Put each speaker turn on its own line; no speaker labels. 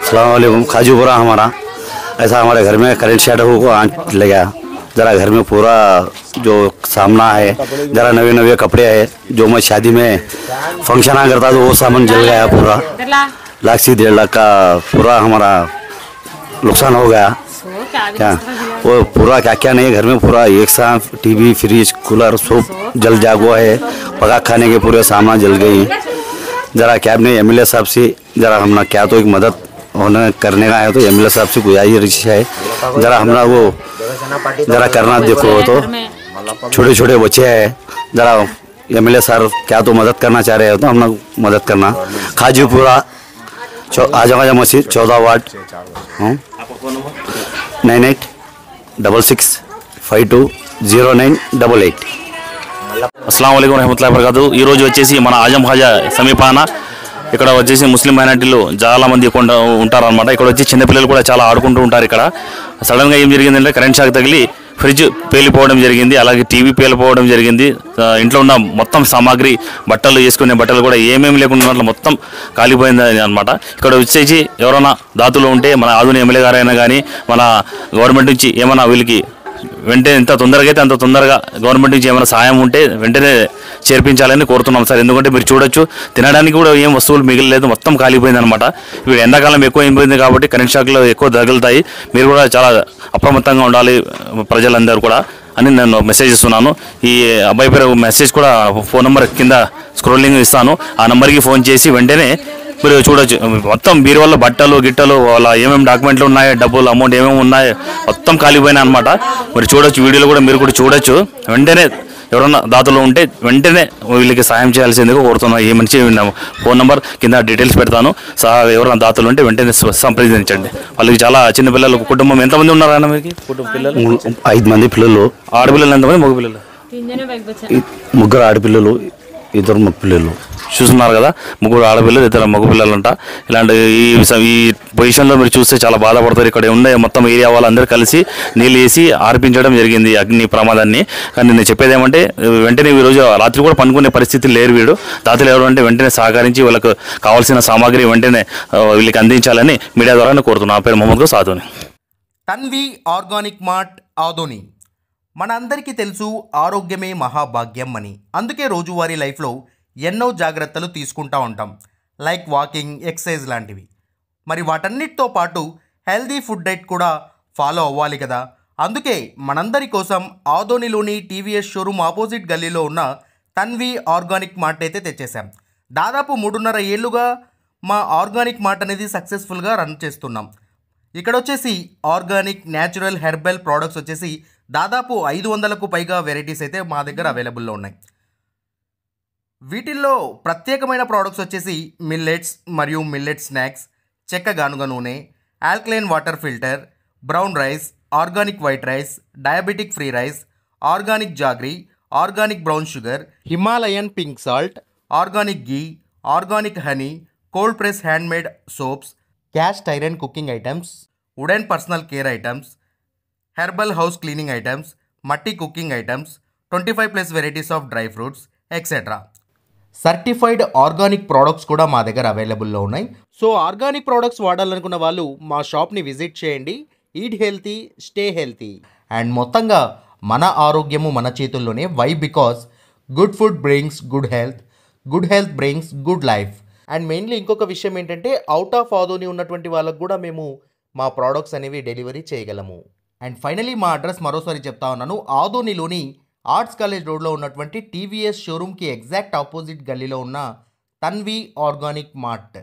अस्सलाम वालेकुम। खाजूपुरा हमारा ऐसा हमारे घर में करंट शॉट को आँच ले गया। ज़रा घर में पूरा जो सामना है, ज़रा नवे नवे कपड़े है, जो मैं शादी में फंक्शन आ करता तो वो सामान जल गया पूरा। 1 से 1.5 लाख का पूरा हमारा नुकसान हो गया। क्या वो पूरा क्या क्या नहीं, घर में पूरा एक साथ टीवी फ्रिज कूलर सब जल जाग हुआ है। पका खाने के पूरे सामान जल गई। ज़रा कैब ने एमएलए साहब से ज़रा हमने क्या तो एक मदद होने करने का है, तो एमएलए साहब से गुजारिश है ज़रा हमारा वो ज़रा करना। देखो तो छोटे छोटे बच्चे हैं, ज़रा एमएलए साहब क्या तो मदद करना चाह रहे हो तो हमने मदद करना। खाजूपुरा आजम मस्जिद 14 वार्ड 9866520988।
अस्सलाम वालेकुम रहमతుల్లాహి వబరకాతుహు। ఈ రోజు వచ్చేసి మన ఆజం ఖాజా సమీపాన ఇక్కడ వచ్చేసి ముస్లిం మైనారిటీలు చాలా మంది ఉంటారన్నమాట। ఇక్కడ వచ్చి చిన్నపిల్లలు కూడా చాలా ఆడుకుంటూ ఉంటారు। ఇక్కడ సడన్గా ఏం జరిగిందంటే కరెంట్ షాక్ తగిలి ఫ్రిడ్జ్ పేలిపోవడం జరిగింది, అలాగే టీవీ పేలిపోవడం జరిగింది। ఇంట్లో ఉన్న మొత్తం సామాగ్రి బట్టలు వేసుకునే బట్టలు కూడా ఏమేమి లేకుండా మొత్తం కాలిపోయింది అనమాట। ఇక్కడ వచ్చేసి ఎవరైనా దాతలు ఉంటే మన ఆధునిక ఎమ్మెల్యే గారైనా కానీ మన గవర్నమెంట్ నుంచి ఏమైనా వీళ్ళకి వెంటనే ఎంత తొందరగా అయితే అంత తొందరగా గవర్నమెంట్ నుంచి ఏమైనా సహాయం ఉంటే వెంటనే చేర్పించాలని కోరుతున్నాం సార్। ఎందుకంటే మీరు చూడొచ్చు తినడానికి కూడా ఏం వస్తువులు మిగిలలేదు, మొత్తం కాలిపోయింది అనమాట। ఇప్పుడు ఎండాకాలం ఎక్కువ అయిపోయింది కాబట్టి కరెంట్ షాక్లు ఎక్కువ తగులుతాయి, మీరు కూడా చాలా అప్రమత్తంగా ఉండాలి ప్రజలందరూ కూడా అని నేను మెసేజ్ ఇస్తున్నాను। ఈ అబ్బాయి పేరు మెసేజ్ కూడా ఫోన్ నెంబర్ కింద స్క్రోలింగ్ ఇస్తాను, ఆ నెంబర్కి ఫోన్ చేసి వెంటనే మీరు చూడొచ్చు మొత్తం బీరువాళ్ళ బట్టలు గిట్టలు వాళ్ళ ఏమేమి డాక్యుమెంట్లు ఉన్నాయో డబ్బులు అమౌంట్ ఏమేమి ఉన్నాయో మొత్తం కాలిపోయినాయి అనమాట। మీరు చూడొచ్చు వీడియోలో కూడా మీరు కూడా చూడొచ్చు। వెంటనే ఎవరన్నా దాతలు ఉంటే వెంటనే వీళ్ళకి సాయం చేయాల్సిందిగా కోరుతున్నాను। ఈ మంచి ఫోన్ నెంబర్ కింద డీటెయిల్స్ పెడతాను, ఎవరైనా దాతలు ఉంటే వెంటనే సంప్రదించండి। వాళ్ళకి చాలా చిన్న పిల్లలు కుటుంబం ఎంతమంది ఉన్నారన్న మీకు? పిల్లలు
5 మంది పిల్లలు।
ఆడపిల్లలు ఎంతమంది? మగ పిల్లలు?
3 ఆడపిల్లలు 2 మగ పిల్లలు।
చూస్తున్నారు కదా, 3 ఆడపిల్లలు 2 మగ పిల్లలు అంట। ఇలాంటి ఈ పొజిషన్లో మీరు చూస్తే చాలా బాధపడతారు। ఇక్కడ ఉండే మొత్తం ఏరియా వాళ్ళందరూ కలిసి నీళ్ళు వేసి ఆర్పించడం జరిగింది అగ్ని ప్రమాదాన్ని। కానీ నేను చెప్పేది ఏమంటే వెంటనే ఈరోజు రాత్రి కూడా పనుకునే పరిస్థితి లేరు వీడు దాతలు ఎవరు అంటే వెంటనే సహకరించి వాళ్ళకు కావాల్సిన సామాగ్రి వెంటనే వీళ్ళకి అందించాలని మీడియా ద్వారా కోరుతున్నాను। నా పేరు మొహమ్మద్ సాధుని।
Tanvi organic mart Adoni. మన అందరికీ తెలుసు ఆరోగ్యమే మహాభాగ్యం అని, అందుకే రోజువారీ లైఫ్లో ఎన్నో జాగ్రత్తలు తీసుకుంటూ ఉంటాం, లైక్ వాకింగ్, ఎక్సర్సైజ్ లాంటివి। మరి వాటన్నిటితో పాటు హెల్దీ ఫుడ్ డైట్ కూడా ఫాలో అవ్వాలి కదా। అందుకే మనందరి కోసం ఆదోనిలోని టీవీఎస్ షోరూమ్ ఆపోజిట్ గల్లీలో ఉన్న తన్వి ఆర్గానిక్ మార్ట్ అయితే తెచ్చేసాం। దాదాపు 3.5 ఏళ్ళుగా మా ఆర్గానిక్ మార్ట్ అనేది సక్సెస్ఫుల్గా రన్ చేస్తున్నాం। ఇక్కడ వచ్చేసి ఆర్గానిక్ న్యాచురల్ హెర్బల్ ప్రోడక్ట్స్ వచ్చేసి దాదాపు 500కు పైగా వెరైటీస్ అయితే మా దగ్గర అవైలబుల్లో ఉన్నాయి। వీటిల్లో ప్రత్యేకమైన ప్రోడక్ట్స్ వచ్చేసి మిల్లెట్స్ మరియు మిల్లెట్ స్నాక్స్, చెక్క గానుగ నూనె, alkaline water filter, brown rice, organic white rice, diabetic free rice, organic jaggery, organic brown sugar, Himalayan pink salt, organic ghee, organic honey, cold press handmade soaps, cast iron cooking items, wooden personal care items, herbal house cleaning items, మట్టి cooking items, 25+ varieties of dry fruits etcetera. Certified organic products కూడా మా దగ్గర అవైలబుల్లో ఉన్నాయి। So organic products వాడాలనుకున్న వాళ్ళు మా షాప్ని visit చేయండి। Eat healthy, stay healthy, and మొత్తంగా మన ఆరోగ్యము మన చేతుల్లోనే। Why? Because good food brings good health brings good life. And mainly ఇంకొక విషయం ఏంటంటే అవుట్ ఆఫ్ ఆదోని ఉన్నటువంటి వాళ్ళకు కూడా మేము మా ప్రోడక్ట్స్ అనేవి డెలివరీ చేయగలము. అండ్ ఫైనలీ మా అడ్రస్ మరోసారి చెప్తా ఉన్నాను. ఆదోనిలోని ఆర్ట్స్ కాలేజ్ రోడ్లో ఉన్నటువంటి టీవీఎస్ షోరూమ్కి ఎగ్జాక్ట్ ఆపోజిట్ గల్లీలో ఉన్న తన్వి ఆర్గానిక్ మార్ట్.